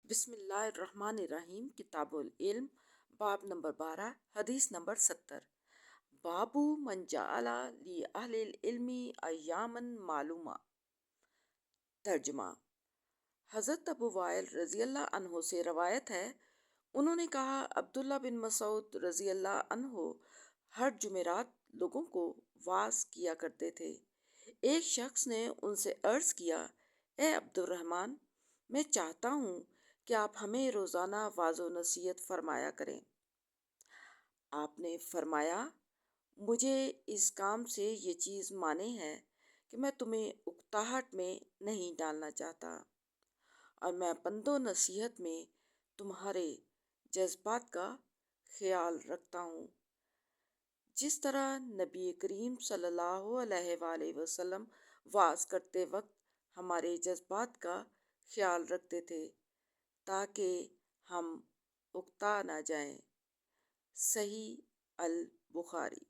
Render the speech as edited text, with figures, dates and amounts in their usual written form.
بسم اللہ الرحمن الرحیم۔ کتاب العلم، باب نمبر 12، حدیث نمبر 70۔ بابو من جعل لی اہل العلم ایاما معلومہ۔ ترجمہ۔ حضرت ابو وائل رضی اللہ عنہ سے روایت ہے، انہوں نے کہا، عبداللہ بن مسعود رضی اللہ عنہ ہر جمعرات لوگوں کو وعظ کیا کرتے تھے۔ ایک شخص نے ان سے عرض کیا، اے عبد الرحمن، میں چاہتا ہوں کہ آپ ہمیں روزانہ وعظ و نصیحت فرمایا کریں۔ آپ نے فرمایا، مجھے اس کام سے یہ چیز مانع ہے کہ میں تمہیں اکتاہٹ میں نہیں ڈالنا چاہتا، اور میں پند و نصیحت میں تمہارے جذبات کا خیال رکھتا ہوں، جس طرح نبی کریم صلی اللہ علیہ وآلہ وسلم وعظ کرتے وقت ہمارے جذبات کا خیال رکھتے تھے تاکہ ہم اکتا نہ جائیں۔ صحیح البخاری۔